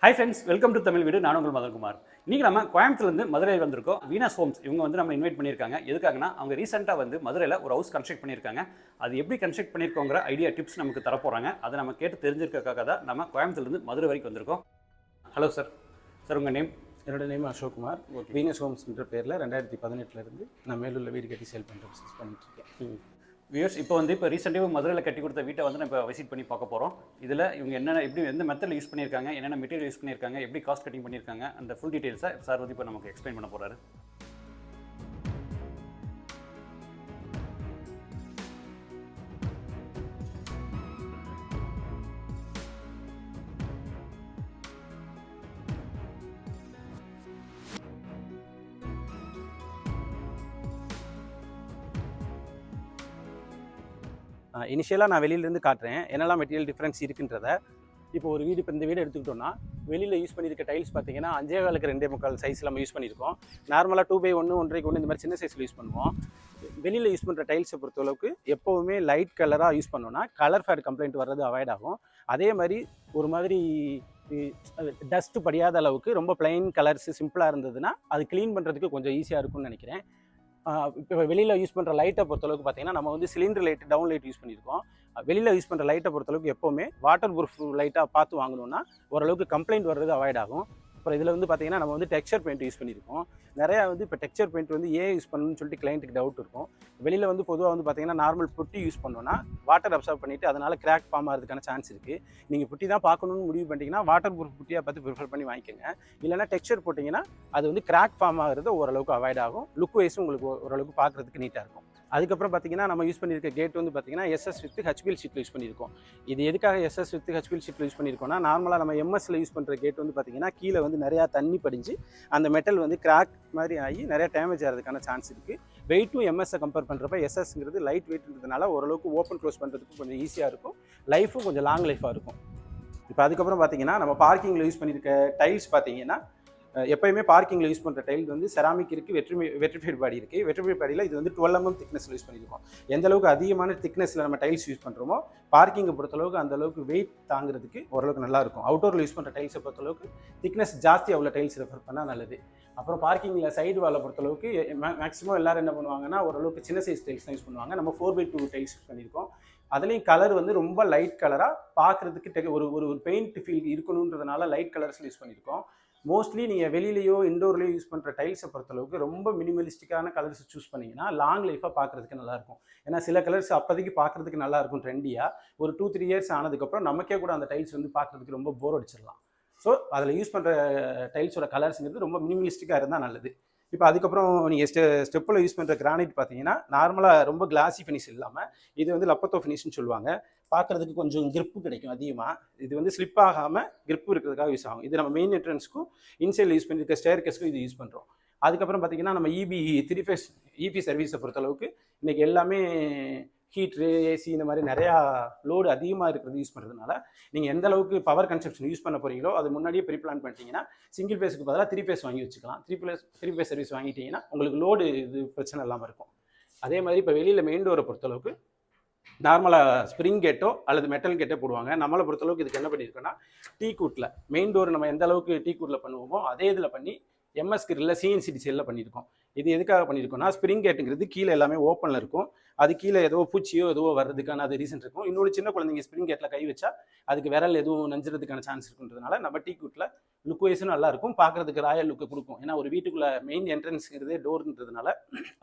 Hi friends, welcome to Tamil வீடு. நான் உங்கள் மதன்குமார். இன்றைக்கி நம்ம கோயம்புத்தூர்லேருந்து மதுரை வந்திருக்கோம். வீனஸ் ஹோம்ஸ் இவங்க வந்து நம்ம இன்வைட் பண்ணியிருக்காங்க. எதுக்காகனா அவங்க ரீசெண்டாக வந்து மதுரையில் ஒரு ஹவுஸ் கன்ஸ்ட்ரக்ட் பண்ணியிருக்காங்க. அது எப்படி கன்ஸ்ட்ரக்ட் பண்ணியிருக்கோங்கிற ஐடியா டிப்ஸ் நமக்கு தரப்போகிறாங்க. அதை நம்ம கேட்டு தெரிஞ்சிருக்கிறதுக்காக தான் நம்ம கோயம்புத்தூர்லேருந்து மதுரை வரைக்கும் வந்திருக்கோம். Hello sir. சார் உங்கள் நேம்? என்னோட நேம் அசோக்குமார். வீனஸ் ஹோம்ஸ்ன்ற பேரில் 2018 நான் மேலூரில் வீடு கட்டி சேல் பண்ணுற பிஸ்னஸ் பண்ணிட்டுருக்கேன். வியூஸ், இப்போ ரீசெண்டாக மதுரையில் கட்டி கொடுத்த வீட்டை வந்து நம்ம விசிட் பண்ணி பார்க்க போகிறோம். இதில் இவங்க என்னென்ன எப்படி எந்த மெத்தடில் யூஸ் பண்ணியிருக்காங்க, என்னென்ன மெட்டீரியல் யூஸ் பண்ணியிருக்காங்க, எப்படி காஸ்ட் கட்டிங் பண்ணியிருக்காங்க, அந்த ஃபுல் டீட்டெயில்ஸை சார் வந்து இப்போ நமக்கு எக்ஸ்பிளைன் பண்ண போகிறாரு. இனிஷியலாக நான் வெளியிலேருந்து காட்டுறேன் என்னெல்லாம் மெட்டீரியல் டிஃப்ரென்ஸ் இருக்குன்றத. இப்போ ஒரு வீடு, இப்போ இந்த வீடு எடுத்துக்கிட்டோம்னா வெளியில் யூஸ் பண்ணியிருக்க டைல்ஸ் பார்த்தீங்கன்னா 5.25 2.25 சைஸில் நம்ம யூஸ் பண்ணியிருக்கோம். நார்மலாக 2x1 1:1 இந்த மாதிரி சின்ன சைஸில் யூஸ் பண்ணுவோம். வெளியில் யூஸ் பண்ணுற டைல்ஸை பொறுத்தளவுக்கு எப்போவுமே லைட் கலராக யூஸ் பண்ணோன்னா கலர் ஃபேட் கம்ப்ளைண்ட் வர்றது அவாய்ட் ஆகும். அதே மாதிரி ஒரு மாதிரி டஸ்ட்டு படியாத அளவுக்கு ரொம்ப பிளைன் கலர்ஸ் சிம்பிளாக இருந்ததுன்னா அது க்ளீன் பண்ணுறதுக்கு கொஞ்சம் ஈஸியாக இருக்கும்னு நினைக்கிறேன். இப்போ வெளியில் யூஸ் பண்ணுற லைட்டை பொறுத்தளவுக்கு பார்த்தீங்கன்னா நம்ம வந்து cylinder light, down light use பண்ணியிருக்கோம். வெளியில் யூஸ் பண்ணுற லைட்டை பொறுத்தளவுக்கு எப்போவுமே வாட்டர் ப்ரூஃப் லைட்டாக பார்த்து வாங்கணுன்னா ஓரளவுக்கு கம்ப்ளைண்ட் வர்றது அவாய்ட் ஆகும். அப்புறம் இதில் வந்து பார்த்தீங்கன்னா நம்ம வந்து டெக்ஸ்சர் பெயிண்ட் யூஸ் பண்ணியிருக்கோம். நிறையா வந்து இப்போ டெக்ஸ்சர் பெயிண்ட் வந்து ஏன் யூஸ் பண்ணணும்னு சொல்லிட்டு கிளைண்ட்டுக்கு டவுட் இருக்கும். வெளியில் வந்து பொதுவாக வந்து பார்த்தீங்கன்னா நார்மல் புட்டி யூஸ் பண்ணோன்னா வாட்டர் அப்சர்வ் பண்ணிவிட்டு அதனால் கிராக் ஃபார்ம் ஆகிறதுக்கான சான்ஸ் இருக்குது. நீங்கள் புட்டி தான் பார்க்கணுன்னு முடிவு பண்ணிட்டீங்கன்னா வாட்டர் ப்ரூஃப் புட்டியாக பார்த்து ப்ரிஃபர் பண்ணி வாங்கிக்கோங்க. இல்லைனா டெக்ஸ்சர் போட்டிங்கன்னா அது வந்து கிராக் ஃபார்ம் ஆகிறது ஓரளவுக்கு அவாய்ட் ஆகும். லுக் வைஸும் உங்களுக்கு ஓரளவுக்கு பார்க்குறதுக்கு நீட்டாக இருக்கும். அதுக்கப்புறம் பார்த்தீங்கன்னா நம்ம யூஸ் பண்ணியிருக்க கேட் வந்து பார்த்தீங்கன்னா எஸ்எஸ் வித் ஹச்பிஎல் ஷீட்டில் யூஸ் பண்ணியிருக்கோம். இது எதுக்காக எஸ்எஸ் வித் ஹச்பிஎல் ஷீட்டில் யூஸ் பண்ணியிருக்கோம்னா, நார்மலாக நம்ம எம்எஸ்ல யூஸ் பண்ணுற கேட் வந்து பார்த்தீங்கன்னா கீழே வந்து நிறையா தண்ணி படிஞ்சு அந்த மெட்டல் வந்து கிராக் மாதிரி ஆகி நிறையா டேமேஜ் ஆகிறதுக்கான சான்ஸ் இருக்குது. வெயிட்டும் எம்எஸ்ஸை கம்பேர் பண்ணுறப்ப எஸ்எஸ்ங்கிறது லைட் வெயிட்ன்றதுனால ஓரளவுக்கு ஓப்பன் க்ளோஸ் பண்ணுறதுக்கு கொஞ்சம் ஈஸியாக இருக்கும். லைஃபும் கொஞ்சம் லாங் லைஃபாக இருக்கும். இப்போ அதுக்கப்புறம் பார்த்தீங்கன்னா நம்ம பார்க்கிங்கில் யூஸ் பண்ணியிருக்க டைல்ஸ் பார்த்தீங்கன்னா எப்போயுமே பார்க்கிங்கில் யூஸ் பண்ணுற டைல் வந்து செராமிக் இருக்குது, வெட்ரிஃபைட் பாடி இருக்குது. வெட்ரிஃபைட் பாடியில் இது வந்து 12 mm திக்னஸில் யூஸ் பண்ணியிருக்கோம். எந்த அளவுக்கு அதிகமான திக்னஸில் நம்ம டைல்ஸ் யூஸ் பண்ணுறோமோ பார்க்கிங்கை பொறுத்தளவுக்கு அந்த அளவுக்கு வெயிட் தாங்கிறதுக்கு ஓரளவுக்கு நல்லாயிருக்கும். அவுட்டோரில் யூஸ் பண்ணுற டைல்ஸை பொறுத்தளவுக்கு திக்னஸ் ஜாஸ்தி அவ்வளோ டைல்ஸ் ரெஃபர் பண்ணால் நல்லது. அப்புறம் பார்க்கிங்கில் சைடு வாலை பொறுத்தளவுக்கு மேக்ஸிமம் எல்லோரும் என்ன பண்ணுவாங்கன்னா ஓரளவுக்கு சின்ன சைஸ் டைல்ஸ் தான் யூஸ் பண்ணுவாங்க. நம்ம 4x2 டைல்ஸ் யூஸ் பண்ணியிருக்கோம். அதுலேயும் கலர் வந்து ரொம்ப லைட் கலராக பார்க்குறதுக்கு ஒரு பெயிண்ட் ஃபீல் இருக்கணுன்றதுனால லைட் கலர்ஸில் யூஸ் பண்ணியிருக்கோம். மோஸ்ட்லி நீங்கள் வெளியிலையோ இண்டோர்லேயோ யூஸ் பண்ணுற டைல்ஸை பொறுத்தளவுக்கு ரொம்ப மினிமலிஸ்டிக்கான கலர்ஸ் சூஸ் பண்ணிங்கன்னா லாங் லைஃபாக பார்க்குறதுக்கு நல்லாயிருக்கும். ஏன்னா சில கலர்ஸ் அப்போதைக்கு பார்க்குறதுக்கு நல்லாயிருக்கும் ட்ரெண்டியாக. ஒரு 2-3 இயர்ஸ் ஆனதுக்கப்புறம் நமக்கே கூட அந்த டைல்ஸ் வந்து பார்க்குறதுக்கு ரொம்ப போர் அடிச்சிடலாம். ஸோ அதில் யூஸ் பண்ணுற டைல்ஸோட கலர்ஸுங்கிறது ரொம்ப மினிமலிஸ்டிக்காக இருந்தால் நல்லது. இப்போ அதுக்கப்புறம் நீங்கள் ஸ்டெப்பில் யூஸ் பண்ணுற கிரானைட் பார்த்தீங்கன்னா நார்மலாக ரொம்ப கிளாஸி ஃபினிஷ் இல்லாமல் இது வந்து லப்பத்தோ ஃபினிஷ்னு சொல்லுவாங்க. பார்க்குறதுக்கு கொஞ்சம் கிரிப்பு கிடைக்கும் அதிகமாக. இது வந்து ஸ்லிப் ஆகாமல் கிரிப்பு இருக்கிறதுக்காக யூஸ் ஆகும். இது நம்ம மெயின் என்ட்ரன்ஸ்க்கும் இன்சைடில் யூஸ் பண்ணியிருக்க ஸ்டேர்கேஸ்க்கும் இது யூஸ் பண்ணுறோம். அதுக்கப்புறம் பார்த்தீங்கன்னா நம்ம த்ரீ ஃபேஸ் இபி சர்வீஸை பொறுத்தளவுக்கு இன்றைக்கி எல்லாமே ஹீட்ரு, ஏசி இந்த மாதிரி நிறையா லோடு அதிகமாக இருக்கிறது யூஸ் பண்ணுறதுனால நீங்கள் எந்த அளவுக்கு பவர் கன்சப்ஷன் யூஸ் பண்ண போகிறீங்களோ அது முன்னாடியே ப்ரீப்ளான் பண்ணிட்டீங்கன்னா சிங்கிள் ஃபேஸுக்கு பதிலாக 3 ஃபேஸ் வாங்கி வச்சுக்கலாம். 3 ஃபேஸ் சர்வீஸ் வாங்கிட்டீங்கன்னா உங்களுக்கு லோடு இது பிரச்சனை இல்லாமல் இருக்கும். அதே மாதிரி இப்போ வெளியில் மெயின் டோரை பொறுத்தளவுக்கு நார்மலாக ஸ்ப்ரிங் கேட்டோ அல்லது மெட்டல் கேட்டோ போடுவாங்க. நம்மளை பொறுத்தளவுக்கு இதுக்கு என்ன பண்ணியிருக்கோன்னா டீ கூட்டில் மெயின் டோர் நம்ம எந்த அளவுக்கு டீ கூட்டில் பண்ணுவோமோ அதே இதில் பண்ணி எம்எஸ்க்கு இல்லை சிஎன்சி டிசைலில் பண்ணியிருக்கோம். இது எதுக்காக பண்ணியிருக்கோம்னா ஸ்ப்ரிங் கேட்டுங்கிறது கீழே எல்லாமே ஓப்பனில் இருக்கும். அது கீழே ஏதோ பூச்சியோ எதுவோ வர்றதுக்கான அது ரீசன் இருக்கும். இன்னொரு சின்ன குழந்தைங்க ஸ்ப்ரிங் கேட்டில் கை வச்சா அதுக்கு விரல் எதுவும் நஞ்சுறதுக்கான சான்ஸ் இருக்குன்றதுனால நம்ம டீ கூட்டில் லுக் வைஸும் நல்லாயிருக்கும், பார்க்குறதுக்கு ராயல் லுக்கு கொடுக்கும். ஏன்னா ஒரு வீட்டுக்குள்ளே மெயின் என்ட்ரன்ஸுங்கிறது டோர்ன்றதுனால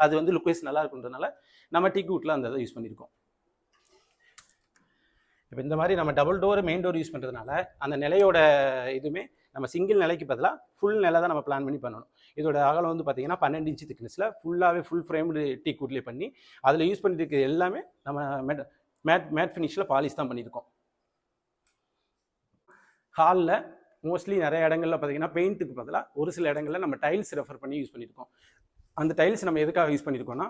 அது வந்து லுக் வைஸ் நல்லா இருக்குன்றதுனால நம்ம டீ கூட்டில் அந்த இதை யூஸ் பண்ணியிருக்கோம். இப்போ இந்த மாதிரி நம்ம double door main door use பண்ணுறதுனால அந்த நிலையோட இதுவுமே நம்ம சிங்கிள் நிலைக்கு பதிலாக ஃபுல் நிலை தான் நம்ம பிளான் பண்ணி பண்ணணும். இதோட அகலம் வந்து பார்த்தீங்கன்னா 12 inch திக்னஸில் ஃபுல்லாகவே ஃபுல் ஃப்ரேம்டு டீ கூட்லேயே பண்ணி அதில் யூஸ் பண்ணிட்டு எல்லாமே நம்ம மேட் ஃபினிஷில் பாலிஷ் தான் பண்ணியிருக்கோம். ஹாலில் மோஸ்ட்லி நிறைய இடங்களில் பார்த்தீங்கன்னா பெயிண்ட்டுக்கு பதிலாக ஒரு சில இடங்களில் நம்ம டைல்ஸ் ரெஃபர் பண்ணி யூஸ் பண்ணியிருக்கோம். அந்த டைல்ஸ் நம்ம எதுக்காக யூஸ் பண்ணியிருக்கோம்னா,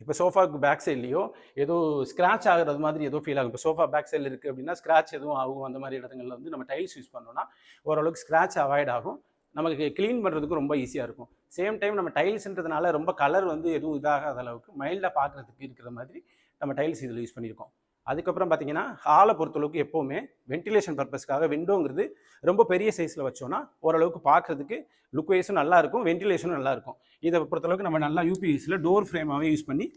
இப்போ சோஃபாவுக்கு பேக் சைட்லேயோ ஏதோ ஸ்க்ராட்ச் ஆகிறது மாதிரி ஏதோ ஃபீல் ஆகும். இப்போ சோஃபா பேக் சைடில் இருக்குது அப்படின்னா ஸ்க்ராட்ச் எதுவும் ஆகும். அந்த மாதிரி இடங்களில் வந்து நம்ம டைல்ஸ் யூஸ் பண்ணோம்னா ஓரளவுக்கு ஸ்க்ராட்ச் அவாய்ட் ஆகும். நமக்கு க்ளீன் பண்ணுறதுக்கு ரொம்ப ஈஸியாக இருக்கும். சேம் டைம் நம்ம டைல்ஸ்ன்றதுனால ரொம்ப கலர் வந்து எதுவும் இதாகாத அளவுக்கு மைல்டாக பார்க்குறதுக்கு இருக்கிற மாதிரி நம்ம டைல்ஸ் இதில் யூஸ் பண்ணியிருக்கோம். அதுக்கப்புறம் பார்த்தீங்கன்னா ஹாலை பொறுத்தளவுக்கு எப்போவுமே வென்டிலேஷன் பர்பஸ்க்காக விண்டோங்கிறது ரொம்ப பெரிய சைஸில் வச்சோன்னா ஓரளவுக்கு பார்க்குறதுக்கு லுக் வைஸும் நல்லா இருக்கும், வென்டிலேஷனும் நல்லா இருக்கும். இதை பொறுத்தளவுக்கு நம்ம நல்லா யூபிஎஸ்சில் டோர் ஃப்ரேமாகவே யூஸ் பண்ணி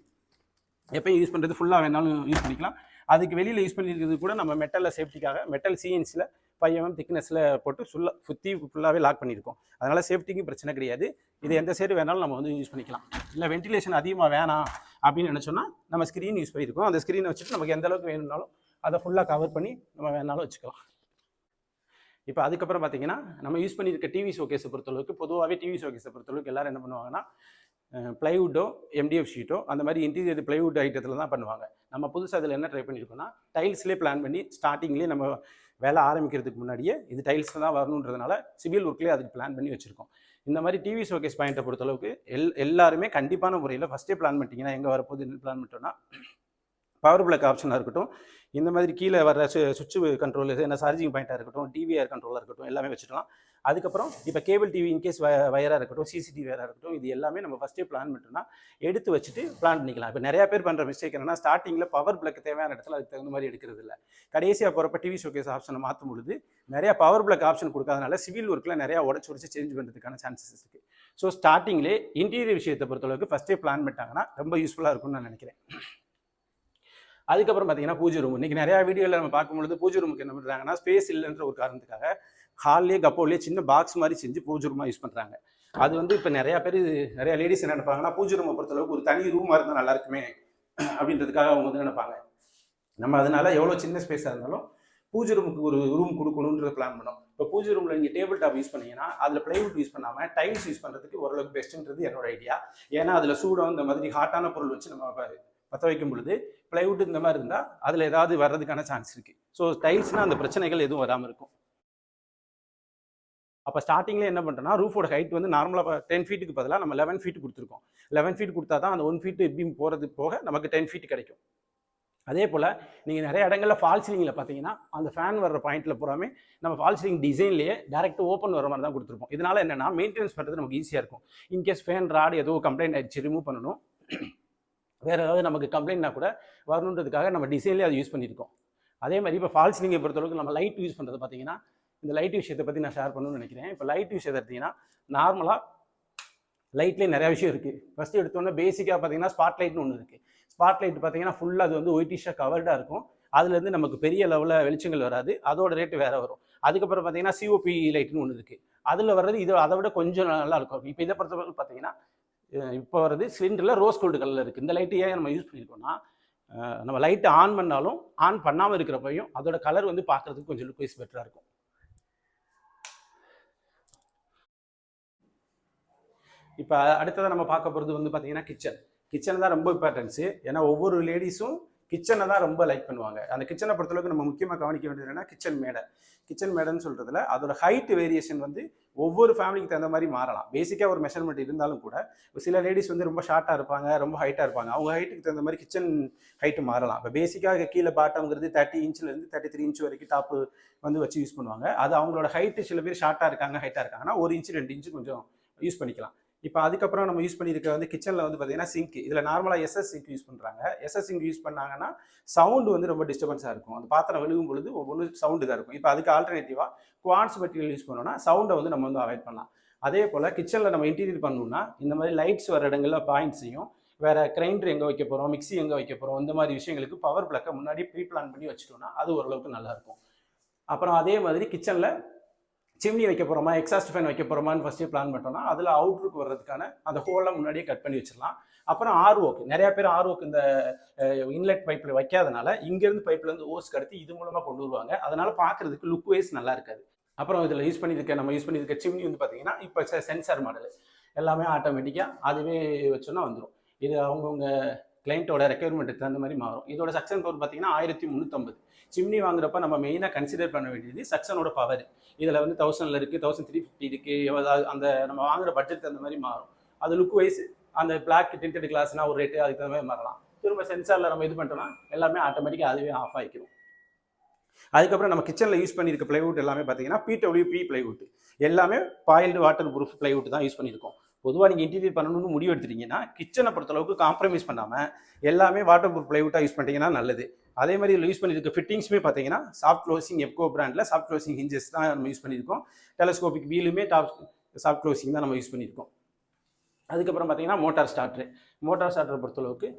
எப்போயும் யூஸ் பண்ணுறது ஃபுல்லாக வேணாலும் யூஸ் பண்ணிக்கலாம். அதுக்கு வெளியில் யூஸ் பண்ணியிருக்கிறது கூட நம்ம மெட்டலில் சேஃப்டிக்காக மெட்டல் சிஎன்சியில் 5 mm திக்னஸில் போட்டு ஃபுல்லாகவே லாக் பண்ணியிருக்கோம். அதனால் சேஃப்டிக்கும் பிரச்சனை கிடையாது. இது எந்த சைடு வேணாலும் நம்ம வந்து யூஸ் பண்ணிக்கலாம். இல்லை வென்டிலேஷன் அதிகமாக வேணாம் அப்படின்னு நினச்சோன்னா நம்ம ஸ்க்ரீன் யூஸ் பண்ணியிருக்கோம். அந்த ஸ்க்ரீனை வச்சுட்டு நமக்கு எந்த அளவுக்கு வேணும்னாலும் அதை ஃபுல்லாக கவர் பண்ணி நம்ம வேணாலும் வச்சுக்கலாம். இப்போ அதுக்கப்புறம் பார்த்தீங்கன்னா நம்ம யூஸ் பண்ணியிருக்க டிவி ஷோகேஸை பொறுத்தளவுக்கு பொதுவாகவே டிவி ஷோகேஸை பொறுத்தளவுக்கு எல்லோரும் என்ன பண்ணுவாங்கன்னா ப்ளைவுட்டோ எம்டிஎஃப் ஷீட்டோ அந்த மாதிரி இன்டீரியர் ப்ளைவுட் ஐட்டத்தில் தான் பண்ணுவாங்க. நம்ம புதுசாக அதில் என்ன ட்ரை பண்ணியிருக்கோம்னா டைல்ஸ்லேயே பிளான் பண்ணி ஸ்டார்டிங்லேயே நம்ம வேலை ஆரம்பிக்கிறதுக்கு முன்னாடியே இது டைல்ஸில் தான் வரணுன்றதுனால சிவில் ஒர்க்லேயே அதுக்கு பிளான் பண்ணி வச்சுருக்கோம். இந்த மாதிரி டிவி ஷோகேஸ் பாயிண்ட்டை பொறுத்தளவுக்கு எல்லாருமே கண்டிப்பான முறையில் ஃபஸ்ட்டே பிளான் பண்ணிட்டீங்கன்னா எங்கே வரப்போகுது பிளான் பண்ணிட்டோன்னா பவர் பிளக் ஆப்ஷனாக இருக்கட்டும், இந்த மாதிரி கீழே வர சுவிட்சு கண்ட்ரோல் என்ன சார்ஜிங் பாயிண்ட்டாக இருக்கட்டும், டிவிஆர் கண்ட்ரோலாக இருக்கட்டும், எல்லாமே வச்சுக்கலாம். அதுக்கப்புறம் இப்போ கேபிள் டிவி இன்கேஸ் வயராக இருக்கட்டும், சிசிடிவி வயராக இருக்கட்டும், இது எல்லாமே நம்ம ஃபஸ்ட்டே பிளான் பண்ணிட்டோம்னா எடுத்து வச்சுட்டு பிளான் பண்ணிக்கலாம். இப்போ நிறையா பேர் பண்ணுற மிஸ்டேக் என்னன்னா ஸ்டார்டிங்கில் பவர் பிளக் தேவையான இடத்துல அதுக்கு தகுந்த மாதிரி எடுக்கிறது இல்லை. கடைசியாக போகிறப்ப டிவி ஷோகேஸ் ஆப்ஷனை மாற்றும் பொழுது நிறையா பவர் பிளக் ஆப்ஷன் கொடுக்காதனால சிவில் ஒர்க்கில் நிறையா உடச்சு சேஞ்ச் பண்ணுறதுக்கான சான்சஸ் இருக்குது. ஸோ ஸ்டார்டிங்லேயே இன்டீரியர் விஷயத்தை பொறுத்தளவுக்கு ஃபஸ்ட்டே பிளான் பண்ணிட்டாங்கன்னா ரொம்ப யூஸ்ஃபுல்லாக இருக்கும்னு நான் நினைக்கிறேன். அதுக்கப்புறம் பார்த்தீங்கன்னா பூஜை ரூம். இன்றைக்கி நிறையா வீடியோவில் நம்ம பார்க்கும்பொழுது பூஜை ரூமுக்கு என்ன பண்ணுறாங்கன்னா ஸ்பேஸ் இல்லைன்ற ஒரு காரணத்துக்காக ஹால்லேயே கப்போலேயே சின்ன பாக்ஸ் மாதிரி செஞ்சு பூஜை ரூமாக யூஸ் பண்ணுறாங்க. அது வந்து இப்போ நிறையா பேர் நிறையா லேடிஸ் என்ன நினைப்பாங்கன்னா பூஜை ரூமை பொறுத்தளவுக்கு ஒரு தனி ரூமாக இருந்தால் நல்லா இருக்குமே அப்படின்றதுக்காக அவங்க வந்து நினைப்பாங்க. நம்ம அதனால எவ்வளோ சின்ன ஸ்பேஸாக இருந்தாலும் பூஜை ரூமுக்கு ஒரு ரூம் கொடுக்கணுன்ற பிளான் பண்ணோம். இப்போ பூஜை ரூமில் நீங்கள் டேபிள் டாப் யூஸ் பண்ணீங்கன்னா அதில் பிளைவுட் யூஸ் பண்ணாமல் டைல்ஸ் யூஸ் பண்ணுறதுக்கு ஓரளவுக்கு பெஸ்ட்டுன்றது என்னோட ஐடியா. ஏன்னா அதில் சூடம் இந்த மாதிரி ஹாட்டான பொருள் வச்சு நம்ம பற்ற வைக்கும் பொழுது பிளைவுட் இந்த மாதிரி இருந்தால் அதில் ஏதாவது வர்றதுக்கான சான்ஸ் இருக்குது. ஸோ டைல்ஸ்னால் அந்த பிரச்சனைகள் எதுவும் வராமல் இருக்கும். அப்போ ஸ்டார்டிங்கில் என்ன பண்ணுறோன்னா ரூஃபோட ஹைட் வந்து நார்மலாக 10 ஃபீட்டுக்கு பதிலாக நம்ம 11 ஃபீட் கொடுத்துருக்கோம். 11 ஃபீட் கொடுத்தா தான் அந்த 1 ஃபீட் பீம் போகிறது போக நமக்கு 10 ஃபீட் கிடைக்கும். அதே போல் நீங்கள் நிறைய இடங்களில் ஃபால் சீலிங்கில் பார்த்தீங்கன்னா அந்த ஃபேன் வர்ற பாயிண்ட்டில் பூராமே நம்ம ஃபால் சீலிங் டிசைன்லேயே டேரெக்ட் ஓப்பன் வர மாதிரி தான் கொடுத்துருப்போம். இதனால் என்னென்னா மெயின்டெனன்ஸ் பண்ணுறது நமக்கு ஈஸியாக இருக்கும். இன்கேஸ் ஃபேன் ராடு ஏதோ கம்ப்ளைண்ட் ஆகிடுச்சு ரிமூவ் பண்ணணும், வேறு ஏதாவது நமக்கு கம்ப்ளைண்ட்னா கூட வரணுன்றதுக்காக நம்ம டிசைன்லேயே அதை யூஸ் பண்ணியிருக்கோம். அதே மாதிரி இப்போ ஃபால் சீலிங்கை பொறுத்தளவுக்கு நம்ம லைட் யூஸ் பண்ணுறது பார்த்தீங்கன்னா இந்த லைட் விஷயத்தை பற்றி நான் ஷேர் பண்ணணும்னு நினைக்கிறேன். இப்போ லைட் விஷயத்தை எடுத்திங்கன்னா நார்மலாக லைட்லேயே நிறையா விஷயம் இருக்குது. ஃபஸ்ட்டு எடுத்தோன்னே பேசிக்காக பார்த்தீங்கன்னா ஸ்பாட் லைட்னு ஒன்று இருக்குது. ஸ்பாட் லைட் பார்த்தீங்கன்னா ஃபுல்லாக அது வந்து ஒயிட்டிஷாக கவர்டாக இருக்கும். அதுலேருந்து நமக்கு பெரிய லெவலில் வெளிச்சங்கள் வராது, அதோட ரேட்டு வேறு வரும். அதுக்கப்புறம் பார்த்தீங்கன்னா சிஓபி லைட்னு ஒன்று இருக்குது. அதில் வர்றது இது அதை விட கொஞ்சம் நல்லா இருக்கும். இப்போ இதை பொறுத்தவரை பார்த்தீங்கன்னா இப்போ வர்றது சிலிண்டரில் ரோஸ் கோல்டு கலரில் இருக்குது. இந்த லைட்டு ஏன் நம்ம யூஸ் பண்ணியிருக்கோம்னா நம்ம லைட்டு ஆன் பண்ணாலும் ஆன் பண்ணாமல் இருக்கிறப்பையும் அதோட கலர் வந்து பார்க்குறதுக்கு கொஞ்சம் லுக் வைஸ் பெட்டராக இருக்கும். இப்போ அடுத்ததாக நம்ம பார்க்க போகிறது வந்து பார்த்தீங்கன்னா கிச்சன் தான் ரொம்ப இம்பார்ட்டன்ஸு. ஏன்னா ஒவ்வொரு லேடிஸும் கிச்சனை தான் ரொம்ப லைக் பண்ணுவாங்க. அந்த கிச்சனை பொறுத்தளவுக்கு நம்ம முக்கியமாக கவனிக்க வேண்டியது என்னன்னா கிச்சன் மேடைன்னு சொல்கிறதுல அதோட ஹைட் வேரியேஷன் வந்து ஒவ்வொரு ஃபேமிலிக்கு தகுந்த மாதிரி மாறலாம். பேசிக்காக ஒரு மெஷர்மெண்ட் இருந்தாலும் கூட சில லேடிஸ் வந்து ரொம்ப ஷார்ட்டாக இருப்பாங்க, ரொம்ப ஹைட்டாக இருப்பாங்க. அவங்க ஹைட்டுக்கு தகுந்த மாதிரி கிச்சன் ஹைட்டு மாறலாம். இப்போ பேசிக்காக கீழே பாட்டம்ங்கிறது 30 இன்ச்லேருந்து 33 இன்ச் வரைக்கும் டாப்பு வந்து வச்சு யூஸ் பண்ணுவாங்க. அது அவங்களோட ஹைட்டு சில பேர் ஷார்ட்டாக இருக்காங்க, ஹைட்டாக இருக்காங்கன்னா 1 இன்ச் 2 இன்ச்சு கொஞ்சம் யூஸ் பண்ணிக்கலாம். இப்போ அதுக்கப்புறம் நம்ம யூஸ் பண்ணியிருக்க வந்து கிச்சனில் வந்து பார்த்தீங்கன்னா சிங்க். இதில் நார்மலாக எஸ்எஸ் சிங்க் யூஸ் பண்ணுறாங்க. எஸ்எஸ் சிங்க் யூஸ் பண்ணாங்கன்னா சவுண்டு வந்து ரொம்ப டிஸ்டர்பன்ஸாக இருக்கும். அந்த பாத்திரம் விழுகும் பொழுது ஒவ்வொரு சவுண்டு தான் இருக்கும். இப்போ அதுக்கு ஆல்டர்னேட்டிவாக குவார்ட்ஸ் மெட்டீரியல் யூஸ் பண்ணோம்னா சவுண்டை வந்து நம்ம வந்து அவாய்ட் பண்ணலாம். அதே போல் கிச்சனில் நம்ம இன்டீரியர் பண்ணணும்னா இந்த மாதிரி லைட்ஸ் வர இடங்களில் பாயிண்ட்ஸையும் வேறு கிரைண்டர் எங்கே வைக்க போகிறோம், மிக்ஸி எங்கே வைக்க போகிறோம், இந்த மாதிரி விஷயங்களுக்கு பவர் பிளக்கை முன்னாடி ப்ரீ பிளான் பண்ணி வச்சுட்டோம்னா அது ஓரளவுக்கு நல்லாயிருக்கும். அப்புறம் அதே மாதிரி கிச்சனில் சிம்னி வைக்க போகிறோமா, எக்ஸாஸ்ட் ஃபேன் வைக்க போகிறோமான்னு ஃபஸ்ட்டே பிளான் பண்ணிட்டோம்னா அதில் அவுட்ருக்கு வர்றதுக்கான அந்த ஹோல்லாம் முன்னாடியே கட் பண்ணி வச்சிடலாம். அப்புறம் ஆர்ஓக்கு நிறையா பேர் ஆர்ஓக்கு இந்த இன்லெட் பைப்பில் வைக்காதனால இங்கேருந்து பைப்லேருந்து ஓஸ் கடத்தி இது மூலமாக கொண்டு வருவாங்க. அதனால் பார்க்குறதுக்கு லுக் வைஸ் நல்லா இருக்காது. அப்புறம் இதில் நம்ம யூஸ் பண்ணியிருக்க சிம்னி வந்து பார்த்தீங்கன்னா இப்போ சென்சார் மாடல் எல்லாமே ஆட்டோமேட்டிக்காக அதுவே வச்சோன்னா வந்துடும். இது அவங்கவுங்க கிளைண்ட்டோட ரெக்யர்மெண்ட்டுக்கு தகுந்த மாதிரி மாறும். இதோட சக்ஷன் பவர் பார்த்தீங்கன்னா 1350. சிம்னி வாங்குறப்ப நம்ம மெயினாக கன்சிடர் பண்ண வேண்டியது சக்ஷனோட பவர். இதில் வந்து 1000 இருக்குது, 1350 இருக்குது. அந்த நம்ம வாங்குற பட்ஜெட் தகுந்த மாதிரி மாறும். அது லுக் வைஸ் அந்த பிளாக் டிண்டட் கிளாஸ்னால் ஒரு ரேட்டு அதுக்கு தகுந்த மாதிரி மாறலாம். திரும்ப சென்சாரில் நம்ம இது பண்ணிட்டோம்னா எல்லாமே ஆட்டோமேட்டிக்காக அதுவே ஆஃப் ஆகிக்கும். அதுக்கப்புறம் நம்ம கிச்சனில் யூஸ் பண்ணியிருக்க பிளைவுட் எல்லாமே பார்த்தீங்கன்னா PWP பிளைவுட். எல்லாமே பாயில்டு வாட்டர் ப்ரூஃப் பிளைவுட் தான் யூஸ் பண்ணியிருக்கோம். பொதுவாக நீங்கள் இன்டீரியர் பண்ணணும்னு முடிவு எடுத்துட்டீங்கன்னா கிச்சனை பொறுத்தளவுக்கு காம்ப்ரமைஸ் பண்ணாமல் எல்லாமே வாட்டர் ப்ரூஃப் பிளைவுட்டாக யூஸ் பண்ணிட்டீங்கன்னா நல்லது. அதே மாதிரி இதில் யூஸ் பண்ணியிருக்க ஃபிட்டிங்ஸுமே பார்த்தீங்கன்னா சாஃப்ட் க்ளோசிங் எப்கோ பிராண்டில் சாஃப்ட் க்ளோசிங் ஹிஞ்சஸ் தான் நம்ம யூஸ் பண்ணியிருக்கோம். டெலஸ்கோபிக் வீலுமே சாஃப்ட் க்ளோசிங் தான் நம்ம யூஸ் பண்ணியிருக்கோம். அதுக்கப்புறம் பார்த்தீங்கன்னா மோட்டார் ஸ்டார்டரை பொறுத்தளவுக்கு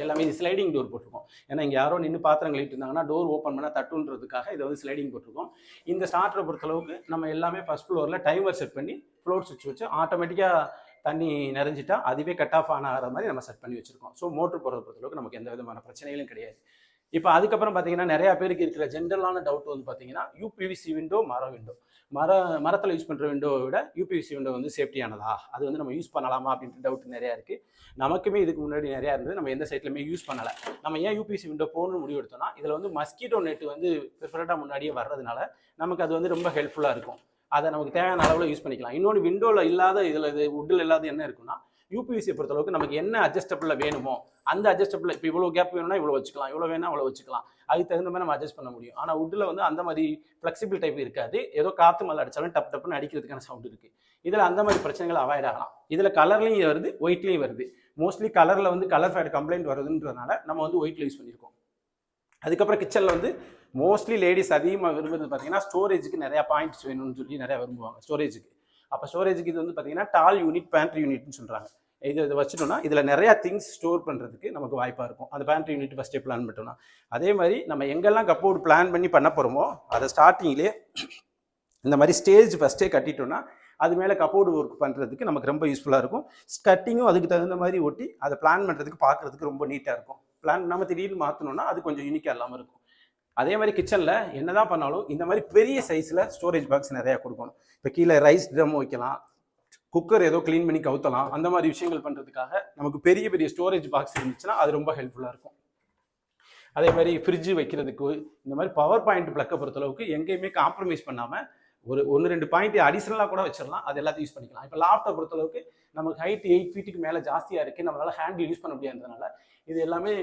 எல்லாமே இது ஸ்லைடிங் டோர் போட்டிருக்கோம். ஏன்னா இங்கே யாரோ நின்று பாத்திரம் கழிட்டு இருந்தாங்கன்னா டோர் ஓப்பன் பண்ணால் தட்டுன்றதுக்காக இதை வந்து ஸ்லைடிங் போட்டிருக்கோம். இந்த ஸ்டார்டரை பொறுத்தளவுக்கு நம்ம எல்லாமே ஃபர்ஸ்ட் ஃப்ளோரில் டைமர் செட் பண்ணி ஃப்ளோர் சுவிட்ச் வச்சு ஆட்டோமேட்டிக்காக தண்ணி நிறைஞ்சிட்டா அதுவே கட் ஆஃப் ஆகிற மாதிரி நம்ம செட் பண்ணி வச்சுருக்கோம். ஸோ மோட்டர் போடுறத பொறுத்தளவுக்கு நமக்கு எந்த விதமான பிரச்சனைகளும் கிடையாது. இப்போ அதுக்கப்புறம் பார்த்தீங்கன்னா நிறையா பேருக்கு இருக்கிற ஜென்ரலான டவுட் வந்து பார்த்தீங்கன்னா யூபிவிசி விண்டோ, மரத்தில் யூஸ் பண்ணுற விண்டோவை விட யூபிவிசி விண்டோ வந்து சேஃப்டியானதா, அது வந்து நம்ம யூஸ் பண்ணலாமா அப்படின்ற டவுட் நிறையா இருக்குது. நமக்குமே இதுக்கு முன்னாடி நிறையா இருந்தது, நம்ம எந்த சைட்லையுமே யூஸ் பண்ணலை. நம்ம ஏன் யூபிவிசி விண்டோ போகணும்னு முடிவு எடுத்தோம்னா இதில் வந்து மஸ்கிட்டோ நெட் வந்து ப்ரிஃபரண்டாக முன்னாடியே வர்றதுனால நமக்கு அது வந்து ரொம்ப ஹெல்ப்ஃபுல்லாக இருக்கும். அதை நமக்கு தேவையான அளவில் யூஸ் பண்ணிக்கலாம். இன்னொன்று விண்டோவில் இல்லாத இதில் இது வுட்டில் இல்லாத என்ன இருக்குன்னா யூபிவிசியை பொறுத்தளவுக்கு நமக்கு என்ன அட்ஜஸ்டபிளில் வேணுமோ அந்த அட்ஜஸ்டபிள் இப்போ இவ்வளோ கேப் வேணும்னா இவ்வளோ வச்சுக்கலாம், இவ்வளோ வேணா அவ்வளோ வச்சுக்கலாம், அதுக்கு தகுந்த மாதிரி நம்ம அட்ஜஸ்ட் பண்ண முடியும். ஆனால் வுட்டில் வந்து அந்த மாதிரி ஃப்ளெக்சிபிள் டைப் இருக்காது. ஏதோ காற்று மேலே அடித்தாலும் டப்புன்னு அடிக்கிறதுக்கான சவுண்ட் இருக்குது. இதில் அந்த மாதிரி பிரச்சனைகள் அவாய்ட் ஆகலாம். இதில் கலர்லையும் வருது, ஒயிட்லேயும் வருது. மோஸ்ட்லி கலரில் வந்து கலர் ஃபேட் கம்ப்ளைண்ட் வருதுன்றதுனால நம்ம வந்து ஒயிட்டில் யூஸ் பண்ணியிருக்கோம். அதுக்கப்புறம் கிச்சனில் வந்து மோஸ்ட்லி லேடிஸ் அதிகமாக விரும்புறது பார்த்தீங்கன்னா ஸ்டோரேஜுக்கு நிறையா பாயிண்ட்ஸ் வேணும்னு சொல்லி நிறையா விரும்புவாங்க ஸ்டோரேஜுக்கு. அப்போ ஸ்டோரேஜுக்கு இது வந்து பார்த்தீங்கன்னா டால் யூனிட், பேண்ட்ரி யூனிட்னு சொல்கிறாங்க. இதை வச்சுட்டோம்னா இதில் நிறையா திங்ஸ் ஸ்டோர் பண்ணுறதுக்கு நமக்கு வாய்ப்பாக இருக்கும். அந்த பேண்ட்ரி யூனிட் ஃபஸ்ட்டே பிளான் பண்ணிட்டோம்னா அதே மாதிரி நம்ம எங்கெல்லாம் கப்போர்டு பிளான் பண்ண போகிறோமோ அதை ஸ்டார்டிங்லேயே இந்த மாதிரி ஸ்டேஜ் ஃபஸ்ட்டே கட்டிட்டோம்னா அது மேலே கப்போர்டு ஒர்க் பண்ணுறதுக்கு நமக்கு ரொம்ப யூஸ்ஃபுல்லாக இருக்கும். ஸ்கட்டிங்கும் அதுக்கு தகுந்த மாதிரி ஒட்டி அதை பிளான் பண்ணுறதுக்கு பார்க்குறதுக்கு ரொம்ப நீட்டாக இருக்கும். பிளான் நம்ம திடீர்னு மாற்றணும்னா அது கொஞ்சம் யூனிக்காக இல்லாமல் இருக்கும். அதே மாதிரி கிச்சனில் என்ன தான் பண்ணாலும் இந்த மாதிரி பெரிய சைஸில் ஸ்டோரேஜ் பாக்ஸ் நிறையா கொடுக்கணும். இப்போ கீழே ரைஸ் ட்ரம் வைக்கலாம், குக்கர் ஏதோ க்ளீன் பண்ணி கவுத்தலாம், அந்த மாதிரி விஷயங்கள் பண்ணுறதுக்காக நமக்கு பெரிய ஸ்டோரேஜ் பாக்ஸ் இருந்துச்சுன்னா அது ரொம்ப ஹெல்ப்ஃபுல்லாக இருக்கும். அதே மாதிரி ஃப்ரிட்ஜு வைக்கிறதுக்கு இந்த மாதிரி பவர் பாயிண்ட் ப்ளக்கை பொறுத்தளவுக்கு எங்கேயுமே காம்ப்ரமைஸ் பண்ணாமல் ஒரு 1-2 பாயிண்ட் அடிஷனலாக கூட வச்சிடலாம். அது எல்லாத்தையும் யூஸ் பண்ணிக்கலாம். இப்போ லாஃப்ட்டை பொறுத்தளவுக்கு நமக்கு ஹைட் 8 ஃபீட்டுக்கு மேலே ஜாஸ்தியாக இருக்குது, நம்மளால் ஹேண்டில் யூஸ் பண்ண முடியாததுனால இது எல்லாமே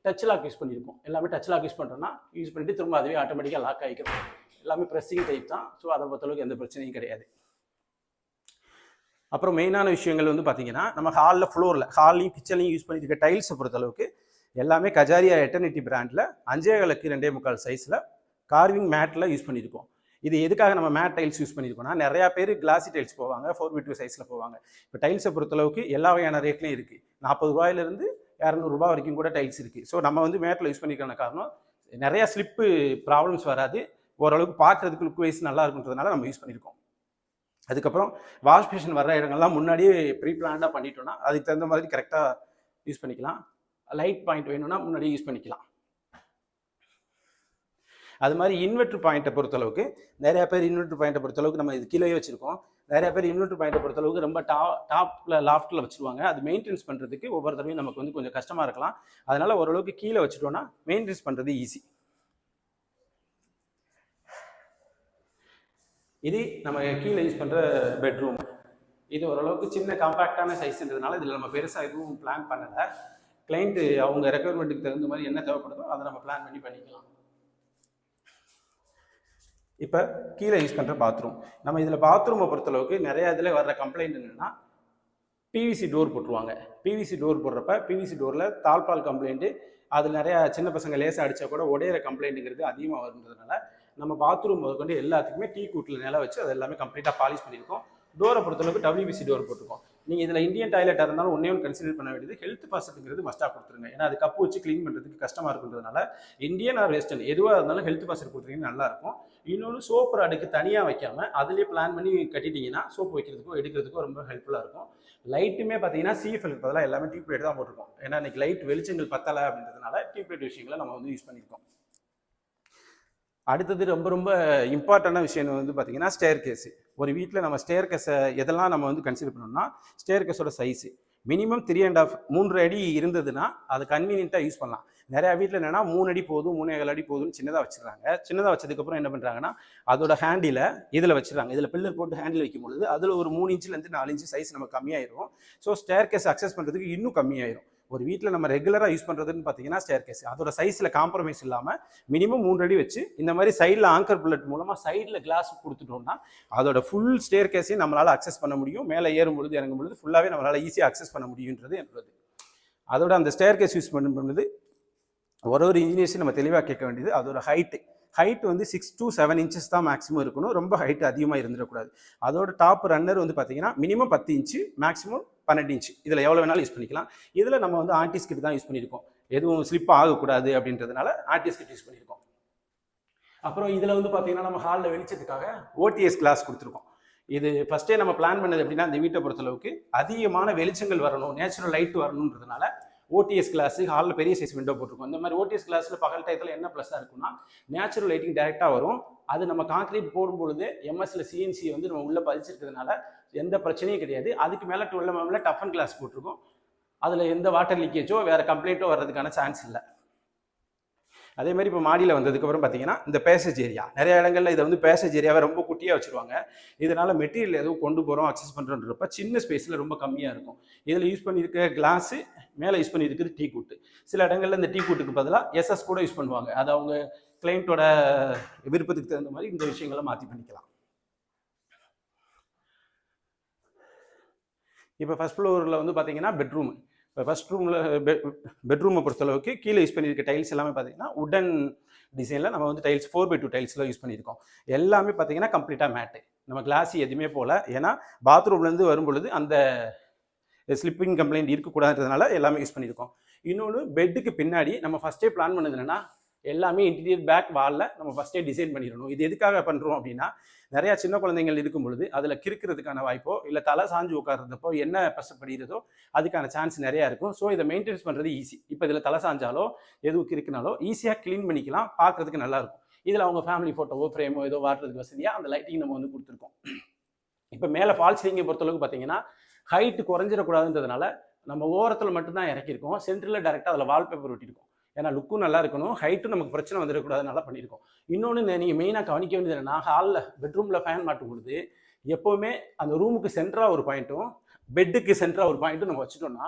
டச் லாக் யூஸ் பண்ணியிருக்கோம். எல்லாமே டச் லாக் யூஸ் பண்ணுறோன்னா யூஸ் பண்ணிட்டு திரும்ப அதுவே ஆட்டோமேட்டிக்காக லாக் ஆகிக்கிறோம். எல்லாமே ப்ரெஸ்ஸிங் டைப் தான். ஸோ அதை பொறுத்தளவுக்கு எந்த பிரச்சனையும் கிடையாது. அப்புறம் மெயினான விஷயங்கள் வந்து பார்த்தீங்கன்னா நம்ம ஹால்லையும் கிச்சன்லையும் யூஸ் பண்ணியிருக்க டைல்ஸை பொறுத்தளவுக்கு எல்லாமே கஜாரியா எட்டர்னிட்டி பிராண்டில் 5.5க்கு 2.25 சைஸில் கார்விங் மேட்டில் யூஸ் பண்ணியிருக்கோம். இது எதுக்காக நம்ம மேட் டைல்ஸ் யூஸ் பண்ணியிருக்கோம்னா நிறையா பேர் கிளாசி டைல்ஸ் போவாங்க, 4x2 சைஸில் போவாங்க. இப்போ டைல்ஸை பொறுத்தளவுக்கு எல்லா வகையான ரேட்லையும் இருக்குது. 40 ரூபாயிலிருந்து 200 ரூபா வரைக்கும் கூட டைல்ஸ் இருக்குது. ஸோ நம்ம வந்து மேட்டில் யூஸ் பண்ணியிருக்கான காரணம் நிறையா ஸ்லிப்பு ப்ராப்ளம்ஸ் வராது, ஓரளவுக்கு பார்க்குறதுக்கு லுக் வைஸ் நல்லா இருக்குன்றதுனால நம்ம யூஸ் பண்ணியிருக்கோம். அதுக்கப்புறம் வாஷ் பேஷன் வர்ற இடங்கள்லாம் முன்னாடியே ப்ரீ பிளான்டாக பண்ணிட்டோம்னா அதுக்கு தகுந்த மாதிரி கரெக்டாக யூஸ் பண்ணிக்கலாம். லைட் பாயிண்ட் வேணும்னா முன்னாடியே யூஸ் பண்ணிக்கலாம். அது மாதிரி இன்வெர்டர் பாயிண்ட்டை பொறுத்தளவுக்கு நிறையா பேர் இன்வெர்டர் பாயிண்ட்டை பொறுத்தளவுக்கு நம்ம இது கீழே வச்சுருக்கோம். நிறையா பேர் இன்வெர்டர் பாயிண்ட்டை பொறுத்தளவுக்கு ரொம்ப டாப்பில் லாஃப்ட்டில் வச்சுருவாங்க. அது மெயின்டெனன்ஸ் பண்ணுறதுக்கு ஒவ்வொரு தடவையும் நமக்கு வந்து கொஞ்சம் கஷ்டமாக இருக்கலாம். அதனால் ஓரளவுக்கு கீழே வச்சுட்டோன்னா மெயின்டெனன்ஸ் பண்ணுறது ஈஸி. இது நம்ம கீழே யூஸ் பண்ணுற பெட்ரூம். இது ஓரளவுக்கு சின்ன காம்பேக்டான சைஸ்ன்றதுனால இதில் நம்ம பெருசாக எதுவும் பிளான் பண்ணலை. கிளைண்ட்டு அவங்க ரெக்குயர்மெண்ட்டுக்கு தகுந்த மாதிரி என்ன தேவைப்படுதோ அதை நம்ம பிளான் பண்ணிக்கலாம். இப்போ கீழே யூஸ் பண்ணுற பாத்ரூம். நம்ம இதில் பாத்ரூமை பொறுத்தளவுக்கு நிறையா இதில் வர்ற கம்ப்ளைண்ட் என்னென்னா பிவிசி டோர் போட்டுருவாங்க. பிவிசி டோர் போடுறப்ப பிவிசி டோரில் தாழ்பால் கம்ப்ளைண்ட்டு, அதில் நிறையா சின்ன பசங்க லேசாக அடித்தா கூட உடையிற கம்ப்ளைண்ட்டுங்கிறது அதிகமாக வருன்றதுனால நம்ம பாத்ரூம் முதற்கொண்டு எல்லாத்துக்குமே டீ கூட்டில் நில வச்சு அது எல்லாமே கம்ப்ளீட்டாக பாலிஷ் பண்ணியிருக்கோம். டோரை பொறுத்தளவுக்கு WVC டோர் போட்டிருக்கோம். நீங்கள் இதில் இந்தியன் டாய்லெட்டாக இருந்தாலும் ஒன்றே ஒன்று கன்சிடர் பண்ண வேண்டியது ஹெல்த் பாசத்துங்கிறது மஸ்ட்டாக கொடுத்துருங்க. ஏன்னா அது கப்பு வச்சு க்ளீன் பண்ணுறதுக்கு கஷ்டமாக இருக்குன்றதுனால இந்தியன் ஆர் வெஸ்டர்ன் எதுவாக இருந்தாலும் ஹெல்த் பாசர் கொடுத்துருக்கீங்க நல்லாயிருக்கும். இன்னொன்று சோப்பு ராடுக்கு தனியாக வைக்காமல் அதிலே பிளான் பண்ணி கட்டிட்டிங்கன்னா சோப்பு வைக்கிறதுக்கோ எடுக்கிறதுக்கோ ரொம்ப ஹெல்ப்ஃபுல்லாக இருக்கும். லைட்டுமே பார்த்தீங்கன்னா சிஎஃப்எல் பதிலாக எல்லாமே டியூப் லைட் தான் போட்டிருக்கோம். ஏன்னா இன்றைக்கி லைட் வெளிச்சங்கள் பத்தலை அப்படின்றதுனால டியூப் லைட் விஷயங்களை நம்ம வந்து யூஸ் பண்ணியிருக்கோம். அடுத்தது ரொம்ப ரொம்ப இம்பார்ட்டண்டான விஷயம் வந்து பார்த்தீங்கன்னா ஸ்டேர் கேஸு. ஒரு வீட்டில் நம்ம ஸ்டேர் கேஸை எதெல்லாம் நம்ம வந்து கன்சிடர் பண்ணோம்னா ஸ்டேர் கேஸோட சைஸு மினிமம் 3.5 அடி இருந்ததுன்னா அது கன்வீனியண்ட்டாக யூஸ் பண்ணலாம். நிறையா வீட்டில் என்னென்னா 3 அடி போதும் 3.25 அடி போதும்னு சின்னதாக வச்சுருக்காங்க. சின்னதாக வச்சதுக்கப்புறம் என்ன பண்ணுறாங்கன்னா அதோட ஹேண்டில் இதில் வச்சுருக்காங்க. இதில் பில்லர் போட்டு ஹேண்டில் வைக்கும் பொழுது அதில் ஒரு 3 இன்ச்சிலேருந்து 4 இன்ச்சு சைஸ் நமக்கு கம்மியாயிரும். ஸோ ஸ்டேர் கேஸ் அக்சஸ் பண்ணுறதுக்கு இன்னும் கம்மியாயிரும். ஒரு வீட்டில் நம்ம ரெகுலராக யூஸ் பண்ணுறதுன்னு பார்த்தீங்கன்னா ஸ்டேர் கேஸ், அதோட சைஸில் காம்ப்ரமைஸ் இல்லாமல் மினிமம் 3 அடி வச்சு இந்த மாதிரி சைடில் ஆங்கர் புல்லட் மூலமாக சைடில் கிளாஸ் கொடுத்துட்டோம்னா அதோட ஃபுல் ஸ்டேர் கேஸையும் நம்மளால் அக்சஸ் பண்ண முடியும். மேலே ஏறும் பொழுது இறங்கும் பொழுது ஃபுல்லாகவே நம்மளால் ஈஸியாக அக்சஸ் பண்ண முடியுன்றது என்பது. அதோட அந்த ஸ்டேர் கேஸ் யூஸ் பண்ணும்போது ஒரு இன்ஜினியர்ஸையும் நம்ம தெளிவாக கேட்க வேண்டியது அதோட ஹைட் வந்து 6 to 7 இன்ச்சஸ் தான் மேக்ஸிமம் இருக்கணும். ரொம்ப ஹைட் அதிகமாக இருந்துடக்கூடாது. அதோட டாப் ரன்னர் வந்து பார்த்தீங்கன்னா மினிமம் 10 இன்ச்சு, மேக்ஸிமம் 12 இன்ச்சு. இதில் எவ்வளோ வேணாலும் யூஸ் பண்ணிக்கலாம். இதில் நம்ம வந்து ஆர்டிஸ்ட் கிட் தான் யூஸ் பண்ணியிருக்கோம், எதுவும் ஸ்லிப் ஆகக்கூடாது அப்படின்றதுனால ஆர்டிஸ்ட் கிட் யூஸ் பண்ணியிருக்கோம். அப்புறம் இதில் வந்து பார்த்தீங்கன்னா நம்ம ஹாலில் வெளிச்சத்துக்காக ஓடிஎஸ் கிளாஸ் கொடுத்துருக்கோம். இது ஃபஸ்ட்டே நம்ம பிளான் பண்ணது எப்படின்னா இந்த வீட்டை பொறுத்தளவுக்கு அதிகமான வெளிச்சங்கள் வரணும், நேச்சுரல் லைட் வரணுன்றதுனால ஓடிஎஸ் கிளாஸ் ஹாலில் பெரிய சைஸ் விண்டோ போட்டிருக்கோம். இந்த மாதிரி ஓடிஎஸ் கிளாஸில் பகல் டயத்தில் என்ன ப்ளஸ்ஸாக இருக்குன்னா நேச்சுரல் லைட்டிங் டைரெக்டாக வரும். அது நம்ம கான்க்ரீட் போடும்பொழுது எம்எஸ்ல சிஎன்சி வந்து நம்ம உள்ளே பதிச்சிருக்கிறதுனால எந்த பிரச்சனையும் கிடையாது. அதுக்கு மேலே 12 mm டஃபன் கிளாஸ் போட்டிருக்கோம். அதில் எந்த வாட்டர் லீக்கேஜோ வேறு கம்ப்ளைண்ட்டோ வர்றதுக்கான சான்ஸ் இல்லை. அதே மாதிரி இப்போ மாடியில் வந்ததுக்கப்புறம் பார்த்தீங்கன்னா இந்த பேசேஜ் ஏரியா, நிறைய இடங்களில் இதை வந்து பேசேஜ் ஏரியாவை ரொம்ப குட்டியாக வச்சுருவாங்க. இதனால் மெட்டீரியல் எதுவும் கொண்டு போகிறோம் அக்சஸ் பண்ணுறோன்றப்ப சின்ன ஸ்பேஸில் ரொம்ப கம்மியாக இருக்கும். இதில் யூஸ் பண்ணியிருக்க கிளாஸு, மேலே யூஸ் பண்ணியிருக்கிறது டீ கூட்டு. சில இடங்களில் இந்த டீ கூட்டுக்கு பதிலாக எஸ்எஸ் கூட யூஸ் பண்ணுவாங்க. அது அவங்க கிளைண்ட்டோட விருப்பத்துக்கு தகுந்த மாதிரி இந்த விஷயங்களை மாற்றி பண்ணிக்கலாம். இப்போ ஃபர்ஸ்ட் ஃப்ளோரில் வந்து பார்த்தீங்கன்னா பெட்ரூம். இப்போ ஃபர்ஸ்ட் பெட்ரூமை பொறுத்தளவுக்கு கீழே யூஸ் பண்ணியிருக்க டைல்ஸ் எல்லாமே பார்த்தீங்கன்னா உடன் டிசைனில் நம்ம வந்து டைல்ஸ் 4x2 டைல்ஸில் யூஸ் பண்ணியிருக்கோம். எல்லாமே பார்த்தீங்கன்னா கம்ப்ளீட்டாக மேட்டு, நம்ம கிளாஸி எதுவுமே போகல. ஏன்னா பாத்ரூம்லேருந்து வரும்பொழுது அந்த ஸ்லிப்பிங் கம்ப்ளைண்ட் இருக்கக்கூடாதுன்றதுனால எல்லாமே யூஸ் பண்ணியிருக்கோம். இன்னொன்று பெட்டுக்கு பின்னாடி நம்ம ஃபஸ்ட்டே பிளான் பண்ணது என்னென்னா எல்லாமே இன்டீரியர் பேக் வாலில் நம்ம ஃபஸ்ட்டே டிசைன் பண்ணிடணும். இது எதுக்காக பண்ணுறோம் அப்படின்னா நிறையா சின்ன குழந்தைங்கள் இருக்கும் பொழுது அதில் கிறுக்கிறதுக்கான வாய்ப்போ இல்லை தலை சாஞ்சு உட்கார்றதப்போ என்ன கஷ்டப்படுகிறதோ அதுக்கான சான்ஸ் நிறையா இருக்கும். ஸோ இதை மெயின்டைன்ஸ் பண்ணுறது ஈஸி. இப்போ இதில் தலை சாஞ்சாலோ எதுவும் கிறுக்கினாலோ ஈஸியாக க்ளீன் பண்ணிக்கலாம், பார்க்குறதுக்கு நல்லாயிருக்கும். இதில் அவங்க ஃபேமிலி ஃபோட்டோவோ ஃப்ரேமோ ஏதோ வாட்டுறதுக்கு வசதியாக அந்த லைட்டிங் நம்ம வந்து கொடுத்துருக்கோம். இப்போ மேலே ஃபால் சீலிங்கை பொறுத்தளவுக்கு பார்த்தீங்கன்னா ஹைட்டு குறைஞ்சிடக்கூடாதுன்றதுனால நம்ம ஓரத்தில் மட்டும்தான் இறக்கியிருக்கோம். சென்டரில் டேரெக்டாக அதில் வால்பேப்பர் ஒட்டியிருக்கோம். ஏன்னா லுக்கும் நல்லா இருக்கணும், ஹைட்டும் நமக்கு பிரச்சனை வந்துடக்கூடாதுனால பண்ணியிருக்கோம். இன்னொன்று நீங்கள் மெயினாக கவனிக்க வேண்டியது என்னன்னா ஹாலில் பெட்ரூமில் ஃபேன் மாட்டும் பொழுது எப்போவுமே அந்த ரூமுக்கு சென்டராக ஒரு பாயிண்ட்டும் பெட்டுக்கு சென்டராக ஒரு பாயிண்ட்டும் நம்ம வச்சுட்டோம்னா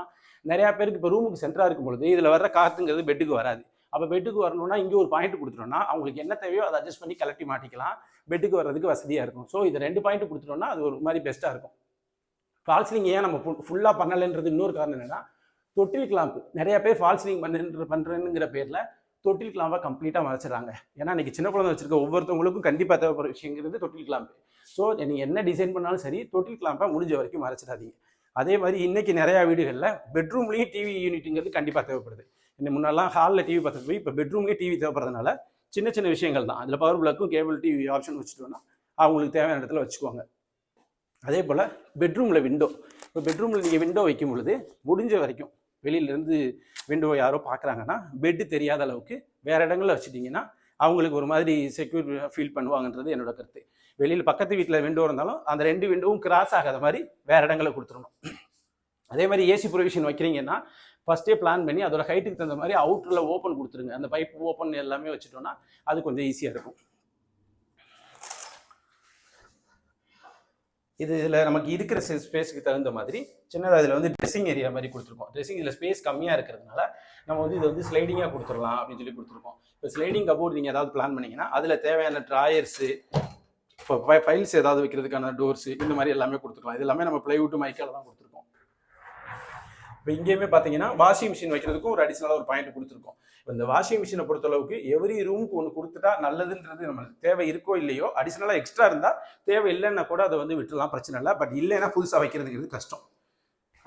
நிறையா பேருக்கு இப்போ ரூமுக்கு சென்டராக இருக்கும் பொழுது இதில் வர்ற காற்றுங்கிறது பெட்டுக்கு வராது. அப்போ பெட்டுக்கு வரணும்னா இங்கே ஒரு பாயிண்ட் கொடுத்துட்டோம்னா அவங்களுக்கு என்ன தேவையோ அதை அட்ஜஸ்ட் பண்ணி கலட்டி மாட்டிக்கலாம், பெட்டுக்கு வர்றதுக்கு வசதியாக இருக்கும். ஸோ இது 2 பாயிண்ட் கொடுத்துட்டோம்னா அது ஒரு மாதிரி பெஸ்ட்டாக இருக்கும். ஃபால் சீலிங் ஏன் நம்ம ஃபுல்லாக பண்ணலைன்றது இன்னொரு காரணம் என்னென்னா தொட்டில் கிளாம்பு. நிறைய பேர் ஃபால் சீலிங் பண்ணுறேங்கிற பேரில் தொட்டில் கிளாம்பை கம்ப்ளீட்டாக மறைச்சிடறாங்க. ஏன்னா இன்றைக்கி சின்ன குழந்தை வச்சுருக்க ஒவ்வொருத்தவங்களுக்கும் கண்டிப்பாக தேவைப்படுற விஷயங்கிறது தொட்டில் கிளாம்பு. ஸோ நீங்கள் என்ன டிசைன் பண்ணாலும் சரி தொட்டில் கிளாம்பை முடிஞ்ச வரைக்கும் மறைச்சிடாதீங்க. அதே மாதிரி இன்றைக்கி நிறையா வீடுகளில் பெட்ரூம்லேயும் டிவி யூனிட்டுங்கிறது கண்டிப்பாக தேவைப்படுது. இன்னும் முன்னெல்லாம் ஹாலில் டிவி பார்த்துட்டு போய் இப்போ பெட்ரூம்லேயும் டிவி தேவைப்படுறதுனால சின்ன சின்ன விஷயங்கள் தான். அதில் பவர் பிளக்கும் கேபிள் டிவி ஆப்ஷன் வச்சுட்டோன்னா அவங்களுக்கு தேவையான இடத்துல வச்சுக்குவாங்க. அதே போல் பெட்ரூமில் விண்டோ. இப்போ பெட்ரூமில் நீங்கள் விண்டோ வைக்கும் பொழுது முடிஞ்ச வரைக்கும் வெளியிலேருந்து விண்டோ யாரோ பார்க்குறாங்கன்னா பெட்டு தெரியாத அளவுக்கு வேறு இடங்களில் வச்சுட்டிங்கன்னா அவங்களுக்கு ஒரு மாதிரி செக்யூர் ஃபீல் பண்ணுவாங்கன்றது என்னோட கருத்து. வெளியில் பக்கத்து வீட்டில் விண்டோ இருந்தாலும் அந்த 2 விண்டோவும் கிராஸ் ஆகாத மாதிரி வேறு இடங்களில் கொடுத்துடணும். அதே மாதிரி ஏசி ப்ரொவிஷன் வைக்கிறீங்கன்னா ஃபஸ்ட்டே பிளான் பண்ணி அதோட ஹைட்டுக்கு தகுந்த மாதிரி அவுட்டரில் ஓப்பன் கொடுத்துருங்க. அந்த பைப் ஓப்பன் எல்லாமே வச்சுட்டோன்னா அது கொஞ்சம் ஈஸியாக இருக்கும். இதில் நமக்கு இருக்கிற ஸ்பேஸுக்கு தகுந்த மாதிரி சின்னதாக இதில் வந்து ட்ரெஸ்ஸிங் ஏரியா மாதிரி கொடுத்துருக்கோம். ட்ரெஸ்ஸிங் இதில் ஸ்பேஸ் கம்மியாக இருக்கிறதுனால நம்ம வந்து இதை வந்து ஸ்லைடிங்காக கொடுத்துடலாம் அப்படின்னு சொல்லி கொடுத்துருக்கோம். இப்போ ஸ்லைடிங் கபோர்ட் நீங்கள் ஏதாவது பிளான் பண்ணிங்கன்னா அதில் தேவையான ட்ராயர்ஸு, இப்போ ஃபைல்ஸ் ஏதாவது வைக்கிறதுக்கான டோர்ஸு, இந்த மாதிரி எல்லாமே கொடுத்துக்கலாம். இது எல்லாமே நம்ம பிளைவுட் மைக்கால தான் கொடுத்துருக்கோம். இப்போ இங்கேயுமே பார்த்தீங்கன்னா வாஷிங் மிஷின் வைக்கிறதுக்கும் ஒரு அடிஷனலாக ஒரு பாயிண்ட் கொடுத்துருக்கோம். இப்போ இந்த வாஷிங் மிஷினை பொறுத்தளவுக்கு எவ்ரி ரூமுக்கு ஒன்று கொடுத்துட்டா நல்லதுன்றது நம்ம தேவை இருக்கோ இல்லையோ, அடிஷனலாக எக்ஸ்ட்ரா இருந்தால் தேவை இல்லைன்னா கூட அதை வந்து விட்டுலாம், பிரச்சனை இல்லை. பட் இல்லைன்னா புதுசாக வைக்கிறதுங்கிறது கஷ்டம்.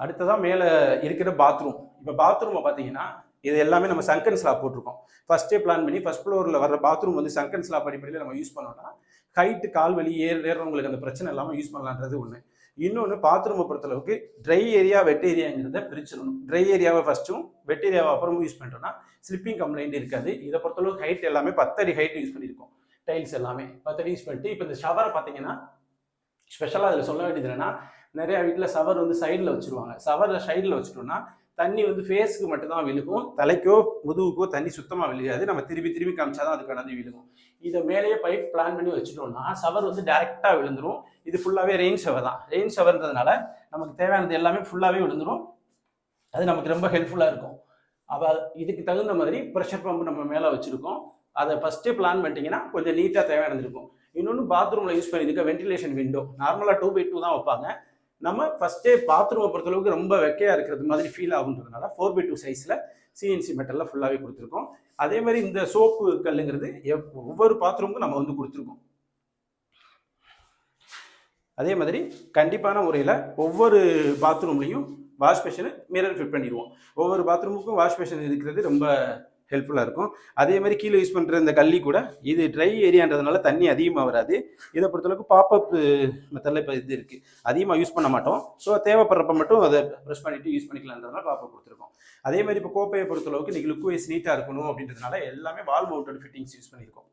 அடுத்ததான் மேலே இருக்கிற பாத்ரூம். இப்போ பாத்ரூமை பார்த்தீங்கன்னா இது எல்லாமே நம்ம சங்கன் ஸ்லாப் போட்டிருக்கோம். ஃபஸ்ட்டே பிளான் பண்ணி ஃபர்ஸ்ட் ஃப்ளோரில் வர பாத்ரூம் வந்து சங்கன் ஸ்லாப் அடிப்படையில் நம்ம யூஸ் பண்ணோம்னா ஹைட்டு கால் வலி ஏறுறவங்களுக்கு அந்த பிரச்சனை இல்லாமல் யூஸ் பண்ணலான்றது ஒன்று. இன்னொன்று பாத்ரூமை பொறுத்தளவுக்கு ட்ரை ஏரியா வெட் ஏரியாங்கிறத பிரிச்சிடணும். ட்ரை ஏரியாவை ஃபஸ்ட்டும் வெட் ஏரியாவை அப்புறமும் யூஸ் பண்ணிட்டோம்னா ஸ்லிப்பிங் கம்ப்ளைண்ட் இருக்காது. இதை பொறுத்தளவுக்கு ஹைட் எல்லாமே 10 அடி ஹைட் யூஸ் பண்ணியிருக்கோம். டைல்ஸ் எல்லாமே 10 அடி யூஸ் பண்ணிட்டு இப்போ இந்த ஷவரை பார்த்தீங்கன்னா ஸ்பெஷலாக அதில் சொல்ல வேண்டியது என்னன்னா நிறையா வீட்டில் ஷவர் வந்து சைடில் வச்சுருவாங்க. ஷவரை சைடில் வச்சுட்டோம்னா தண்ணி வந்து ஃபேஸுக்கு மட்டும்தான் விழுகும், தலைக்கோ முதுகுக்கோ தண்ணி சுத்தமாக விழுகாது. நம்ம திரும்பி காமிச்சாதான் அது கடந்து விழுகும். இதை மேலேயே பைப் பிளான் பண்ணி வச்சுட்டோம்னா ஷவர் வந்து டேரெக்டாக விழுந்துடும். இது ஃபுல்லாகவே ரெயின் ஷவர் தான். ரெயின் ஷவர்ன்றதுனால நமக்கு தேவையானது எல்லாமே ஃபுல்லாகவே விழுந்துடும். அது நமக்கு ரொம்ப ஹெல்ப்ஃபுல்லாக இருக்கும். அப்போ இதுக்கு தகுந்த மாதிரி ப்ரெஷர் பம்ப் நம்ம மேலே வச்சுருக்கோம். அதை ஃபஸ்ட்டே பிளான் பண்ணிட்டீங்கன்னா கொஞ்சம் நீட்டாக தேவையானது இருக்கும். இன்னொன்று பாத்ரூமில் யூஸ் பண்ணியிருக்க வென்டிலேஷன் விண்டோ நார்மலாக 2x2 தான் வைப்பாங்க. நம்ம ஃபஸ்ட்டே பாத்ரூமை பொறுத்தளவுக்கு ரொம்ப வெக்கையாக இருக்கிறது மாதிரி ஃபீல் ஆகுன்றதுனால 4x2 சைஸில் சிஎன்சி மெட்டலில் ஃபுல்லாகவே கொடுத்துருக்கோம். அதே மாதிரி இந்த சோப்பு கல்லுங்கிறது ஒவ்வொரு பாத்ரூமுக்கும் நம்ம வந்து கொடுத்துருக்கோம். அதே மாதிரி கண்டிப்பான முறையில் ஒவ்வொரு பாத்ரூம்லையும் வாஷ் பேஷனு மிரர் ஃபிட் பண்ணிடுவோம். ஒவ்வொரு பாத்ரூமுக்கும் வாஷ் பேஷன் இருக்கிறது ரொம்ப ஹெல்ப்ஃபுல்லாக இருக்கும். அதே மாதிரி கீழே யூஸ் பண்ணுற இந்த கல்லி கூட இது ட்ரை ஏரியான்றதுனால தண்ணி அதிகமாக வராது. இதை பொறுத்தளவுக்கு பாப்அப் மெத்தடில் இப்போ இது இருக்குது, அதிகமாக யூஸ் பண்ண மாட்டோம். ஸோ தேவைப்படுறப்ப மட்டும் அதை ப்ரெஷ் பண்ணிவிட்டு யூஸ் பண்ணிக்கலான்றதுனால பாப்அப் கொடுத்துருக்கோம். அதே மாதிரி இப்போ கோப்பையை பொறுத்தளவுக்கு இன்றைக்கி லுக் வைஸ் நீட்டாக இருக்கணும் அப்படின்றதுனால எல்லாமே வால் மவுண்டட் ஃபிட்டிங்ஸ் யூஸ் பண்ணியிருக்கோம்.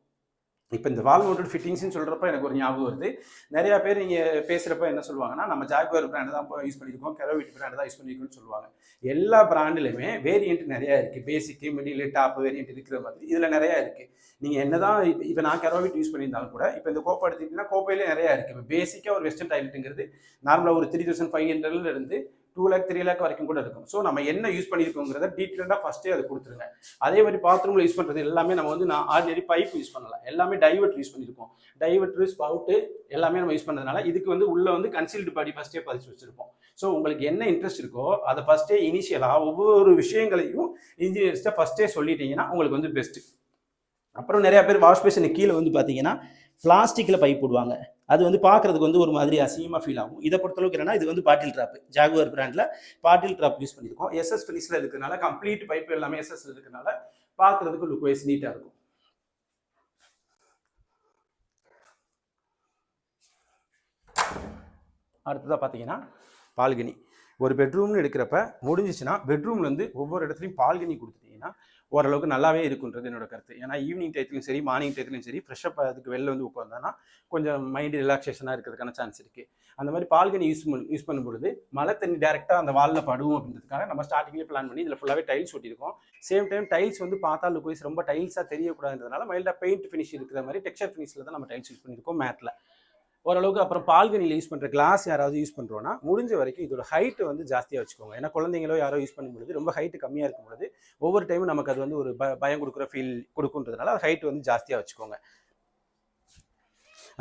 இப்போ இந்த வால் மவுண்டட் ஃபிட்டிங்ஸ்னு சொல்கிறப்ப எனக்கு ஒரு ஞாபகம் வருது. நிறையா பேர் நீங்கள் பேசுகிறப்ப என்ன சொல்லுவாங்கன்னா, நம்ம ஜாகுவார் பிராண்டு தான் யூஸ் பண்ணியிருக்கோம், கெரோவிட் பிராண்டு தான் யூஸ் பண்ணியிருக்கோம்னு சொல்லுவாங்க. எல்லா பிராண்டுலையுமே வேரியன்ட் நிறையா இருக்குது. பேசிக்கு, மிடில், டாப் வேரியன்ட் இருக்கிற மாதிரி இதில் நிறையா இருக்குது. நீங்கள் என்ன தான் இப்போ நான் கெரோவிட் யூஸ் பண்ணியிருந்தாலும் கூட இப்போ இந்த கோப்பை எடுத்துக்கிட்டிங்கன்னா கோப்பையிலே நிறையா இருக்குது. இப்போ பேசிக்காக ஒரு வெஸ்டர்ன் டாய்லெட்டுங்கிறது நார்மலாக ஒரு 3500 இருந்து 2 lakh 3 lakh வரைக்கும் கூட இருக்கும். ஸோ நம்ம என்ன யூஸ் பண்ணியிருக்கோங்கிறத டீட்டெயிலாக ஃபஸ்ட்டே அதை கொடுத்துருங்க. அதே மாதிரி பாத்ரூமில் யூஸ் பண்ணுறது எல்லாமே நம்ம வந்து நான் ஆர்டினரி பைப் யூஸ் பண்ணலாம், எல்லாமே டைவர்ட் யூஸ் பண்ணியிருக்கோம். டைவர்ட்ரு, ஸ்பவுட்டு எல்லாமே நம்ம யூஸ் பண்ணுறதுனால இதுக்கு வந்து உள்ளே வந்து கன்சீல்டு பாடி ஃபஸ்ட்டே பதிச்சு வச்சுருப்போம். ஸோ உங்களுக்கு என்ன இன்ட்ரெஸ்ட் இருக்கோ அதை ஃபஸ்ட்டே இனிஷியலாக ஒவ்வொரு விஷயங்களையும் இன்ஜினியர்ஸ்ட்டை ஃபஸ்ட்டே சொல்லிட்டீங்கன்னா உங்களுக்கு வந்து பெஸ்ட்டு. அப்புறம் நிறையா பேர் வாஷ் பேஷனுக்கு கீழே வந்து பார்த்தீங்கன்னா பிளாஸ்டிக்கில் பைப் போடுவாங்க. அது வந்து பார்க்குறதுக்கு வந்து ஒரு மாதிரி அசிங்கமாக ஃபீல் ஆகும். இதை பொறுத்தளவுக்கு என்னன்னா இது வந்து பாட்டில் ட்ராப், ஜாகுவார் பிராண்டில் பாட்டில் ட்ராப் யூஸ் பண்ணியிருக்கோம். எஸ்எஸ் ஃபினிஷில் இருக்கிறதுனால கம்ப்ளீட் பைப் எல்லாமே எஸ்எஸ் இருக்கிறதுனால பார்க்குறதுக்கு லுக் வைஸ் நீட்டாக இருக்கும். அடுத்ததாக பார்த்தீங்கன்னா பால்கனி. ஒரு பெட்ரூம்னு எடுக்கிறப்ப முடிஞ்சிச்சுன்னா பெட்ரூம்லேருந்து ஒவ்வொரு இடத்துலையும் பால்கனி கொடுத்துட்டீங்கன்னா ஓரளவுக்கு நல்லாவே இருக்குன்றது என்னோட கருத்து. ஏன்னா ஈவினிங் டயத்துலையும் சரி, மார்னிங் டயத்துலையும் சரி, ஃப்ரெஷ்ஷப் அதுக்கு வெளில வந்து உட்காந்தானா கொஞ்சம் மைண்டு ரிலாக்ஸேஷனாக இருக்கிறதுக்கான சான்ஸ் இருக்குது. அந்த மாதிரி பால்கனி யூஸ் பண்ணும்பொழுது மழை தண்ணி டேரெக்டாக அந்த வாலில் படும் அப்படின்றதுக்காக நம்ம ஸ்டார்டிங்லேயே பிளான் பண்ணி இதில் ஃபுல்லாகவே டைல்ஸ் ஒட்டியிருக்கோம். சேம் டைம் டைல்ஸ் வந்து பார்த்தா லுக் வைஸ் ரொம்ப டைல்ஸாக தெரியக்கூடாதுன்றதுனால மைல்டாக பெயிண்ட் ஃபினிஷ் இருக்கிற மாதிரி டெக்ஸ்சர் ஃபினிஷில் தான் நம்ம டைல்ஸ் யூஸ் பண்ணியிருக்கோம் மேட்டில் ஓரளவுக்கு. அப்புறம் பால்கனியில் யூஸ் பண்ணுற கிளாஸ் யாராவது யூஸ் பண்ணுறோன்னா முடிஞ்ச வரைக்கும் இதோட ஹைட்டு வந்து ஜாஸ்தியாக வச்சுக்கோங்க. ஏன்னா குழந்தைங்களோ யாரோ யூஸ் பண்ணும்பொழுது ரொம்ப ஹைட்டு கம்மியாக இருக்கும்பொழுது ஒவ்வொரு டைமும் நமக்கு அது வந்து ஒரு பயம் கொடுக்குற ஃபீல் கொடுக்குன்றதுனால அது ஹைட்டு வந்து ஜாஸ்தியாக வச்சுக்கோங்க.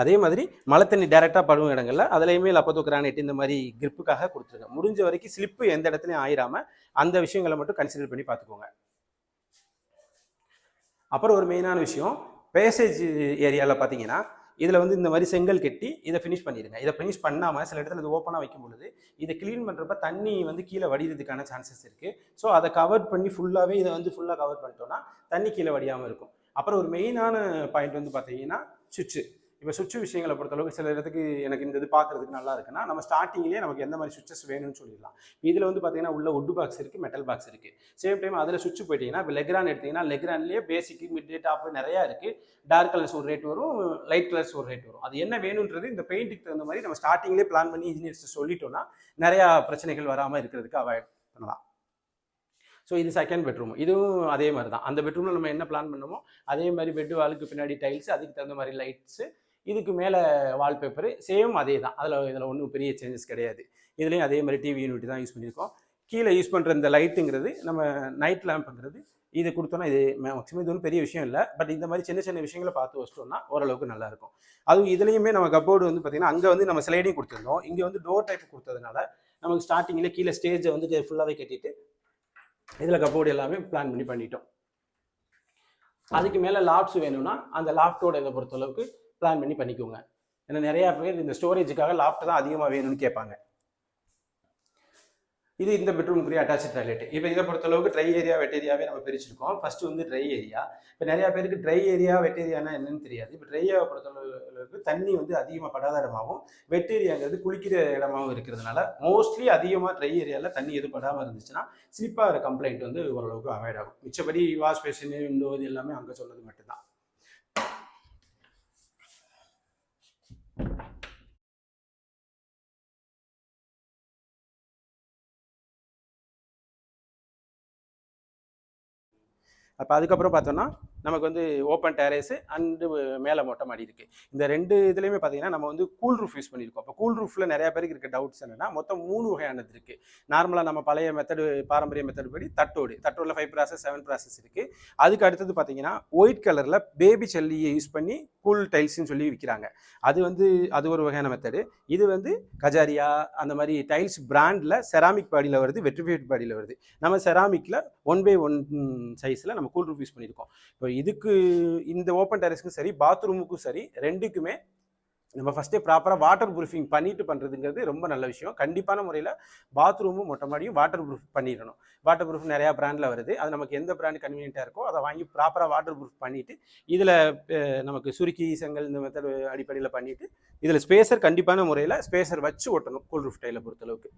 அதே மாதிரி மழை தண்ணி டேரெக்டாக படும் இடங்கள்ல அதுலேயுமே லப்பத்தோ கிரானைட் இந்த மாதிரி கிரிப்புக்காக கொடுத்துருங்க. முடிஞ்ச வரைக்கும் ஸ்லிப்பு எந்த இடத்துலையும் ஆயிராமல் அந்த விஷயங்களை மட்டும் கன்சிடர் பண்ணி பார்த்துக்கோங்க. அப்புறம் ஒரு மெயினான விஷயம், பேசேஜ் ஏரியாவில் பார்த்தீங்கன்னா இதில் வந்து இந்த மாதிரி செங்கல் கட்டி இதை ஃபினிஷ் பண்ணிடுங்க. இதை ஃபினிஷ் பண்ணாமல் சில இடத்துல இது ஓப்பனாக வைக்கும் பொழுது இதை க்ளீன் பண்ணுறப்ப தண்ணி வந்து கீழே வடிகிறதுக்கான சான்சஸ் இருக்குது. ஸோ அதை கவர் பண்ணி ஃபுல்லாகவே இதை வந்து ஃபுல்லாக கவர் பண்ணிட்டோன்னா தண்ணி கீழே வடியாமல் இருக்கும். அப்புறம் ஒரு மெயினான பாயிண்ட் வந்து பார்த்தீங்கன்னா சுவிட்சு. இப்போ சுவிட்சு விஷயங்களை பொறுத்தளவுக்கு சில இடத்துக்கு எனக்கு இந்த இது பார்க்குறதுக்கு நல்லா இருக்குன்னா நம்ம ஸ்டார்டிங்லேயே நமக்கு எந்த மாதிரி சுவிச்சஸ் வேணும்னு சொல்லிடலாம். இதில் வந்து பார்த்தீங்கன்னா உள்ள வுட் பாக்ஸ் இருக்குது, மெட்டல் பாக்ஸ் இருக்குது. சேம் டைம் அதில் சுவிட்ச் போயிட்டீங்கன்னா இப்போ லெக்ரான் எடுத்திங்கன்னா லெக்ரான்லேயே பேசிக்கு, மிட் டாப்பு நிறையா இருக்குது. டார்க் கலர்ஸ் ஒரு ரேட் வரும், லைட் கலர்ஸ் ஒரு ரேட் வரும். அது என்ன வேணுன்றது இந்த பெயிண்ட்டுக்கு தகுந்த மாதிரி நம்ம ஸ்டார்டிங்லேயே பிளான் பண்ணி இன்ஜினியர்ஸ் சொல்லிட்டோம்னா நிறையா பிரச்சனைகள் வராமல் இருக்கிறதுக்கு அவாய்ட் பண்ணலாம். ஸோ இது செகண்ட் பெட்ரூம். இதுவும் அதே மாதிரி தான். அந்த பெட்ரூமில் நம்ம என்ன பிளான் பண்ணமோ அதே மாதிரி பெட்டு வாலுக்கு பின்னாடி டைல்ஸ், அதுக்கு தகுந்த மாதிரி லைட்ஸு, இதுக்கு மேலே வால்பேப்பரு சேம் அதே தான். இதில் ஒன்றும் பெரிய சேஞ்சஸ் கிடையாது. இதுலேயும் அதே மாதிரி டிவி யூனிட் தான் யூஸ் பண்ணியிருக்கோம். கீழே யூஸ் பண்ணுற இந்த லைட்டுங்கிறது நம்ம நைட் லேம்புங்கிறது இது கொடுத்தோன்னா இது மேக்ஸிமம் இது ஒன்றும் பெரிய விஷயம் இல்லை. பட் இந்த மாதிரி சின்ன சின்ன விஷயங்களை பார்த்து வச்சிட்டோம்னா ஓரளவுக்கு நல்லாயிருக்கும். அதுவும் இதுலேயுமே நம்ம கப்போர்டு வந்து பார்த்திங்கன்னா அங்கே வந்து நம்ம ஸ்லைடிங் கொடுத்துருந்தோம். இங்கே வந்து டோர் டைப் கொடுத்ததுனால நமக்கு ஸ்டார்டிங்கில் கீழே ஸ்டேஜை வந்து ஃபுல்லாகவே கட்டிட்டு இதில் கப்போர்டு எல்லாமே பிளான் பண்ணி பண்ணிட்டோம். அதுக்கு மேலே லாஃப்ட்ஸ் வேணும்னா அந்த லாஃப்டோட இதை பொறுத்தளவுக்கு பிளான் பண்ணி பண்ணிக்கோங்க. ஏன்னா நிறையா பேர் இந்த ஸ்டோரேஜுக்காக லாஃப்ட் தான் அதிகமாக வேணும்னு கேட்பாங்க. இது இந்த பெட்ரூமுக்குரிய அட்டாச் டாய்லெட். இப்போ இதை பொறுத்தளவுக்கு ட்ரை ஏரியா, வெட் ஏரியாவே நம்ம பிரிச்சிருக்கோம். ஃபர்ஸ்ட் வந்து ட்ரை ஏரியா. இப்போ நிறையா பேருக்கு ட்ரை ஏரியா, வெட் ஏரியானா என்னன்னு தெரியாது. இப்போ ட்ரை ஏரியாவை பொறுத்தளவுக்கு தண்ணி வந்து அதிகமாக படாத இடமாகவும், வெட் ஏரியாங்கிறது குளிக்கிற இடமாகவும் இருக்கிறதுனால மோஸ்ட்லி அதிகமாக ட்ரை ஏரியாவில் தண்ணி எதுவும் படாமல் இருந்துச்சுன்னா ஸ்லிப்பாகிற கம்ப்ளைண்ட் வந்து ஓரளவுக்கு அவாய்ட் ஆகும். மிச்சபடி வாஷ் பேஷனு, விண்டோ இது எல்லாமே அங்கே சொன்னது மட்டும்தான். அப்போ அதுக்கப்புறம் பார்த்தோம்னா நமக்கு வந்து ஓப்பன் டெரேஸு அண்டு மேலே மொட்டை மாடி இருக்குது. இந்த 2 இதுலேயுமே பார்த்தீங்கன்னா நம்ம வந்து கூல் ரூஃப் யூஸ் பண்ணியிருக்கோம். இப்போ கூல் ரூஃபில் நிறையா பேருக்கு இருக்க டவுட்ஸ் என்னென்னா மொத்தம் 3 வகையானது இருக்குது. நார்மலாக நம்ம பழைய மெத்தடு பாரம்பரிய மெத்தடு படி தட்டோடில் 5 ப்ராசஸ் 7 ப்ராசஸ் இருக்குது. அதுக்கு அடுத்தது பார்த்தீங்கன்னா ஒயிட் கலரில் பேபி செல்லியை யூஸ் பண்ணி கூல் டைல்ஸ்ன்னு சொல்லி விற்கிறாங்க. அது ஒரு வகையான மெத்தடு. இது வந்து கஜாரியா அந்த மாதிரி டைல்ஸ் பிராண்டில் செராமிக் பாடியில் வருது, வெட்ரிஃபைட் பாடியில் வருது. நம்ம செராமிக்கில் 1/1 சைஸில் நம்ம கூல் ரூஃப் யூஸ் பண்ணியிருக்கோம். இப்போ இதுக்கு இந்த ஓப்பன் டெரஸ்க்கும் சரி பாத்ரூமுக்கும் சரி 2க்குமே நம்ம ஃபஸ்ட்டே ப்ராப்பராக வாட்டர் ப்ரூஃபிங் பண்ணிட்டு பண்ணுறதுங்கிறது ரொம்ப நல்ல விஷயம். கண்டிப்பான முறையில் பாத்ரூமும் மொட்டை மாடியும் வாட்டர் ப்ரூஃப் பண்ணிடணும். வாட்டர் ப்ரூஃப் நிறையா பிராண்டில் வருது. அது நமக்கு எந்த பிராண்ட் கன்வீனியண்ட்டாக இருக்கோ அதை வாங்கி ப்ராப்பராக வாட்டர் ப்ரூஃப் பண்ணிவிட்டு இதில் நமக்கு சுருக்கி செங்கல் இந்த மெத்தட் அடிப்படையில் பண்ணிவிட்டு இதில் ஸ்பேசர் கண்டிப்பான முறையில் ஸ்பேசர் வச்சு ஒட்டணும் கூல் ரூஃப் டைலை பொறுத்தளவுக்கு.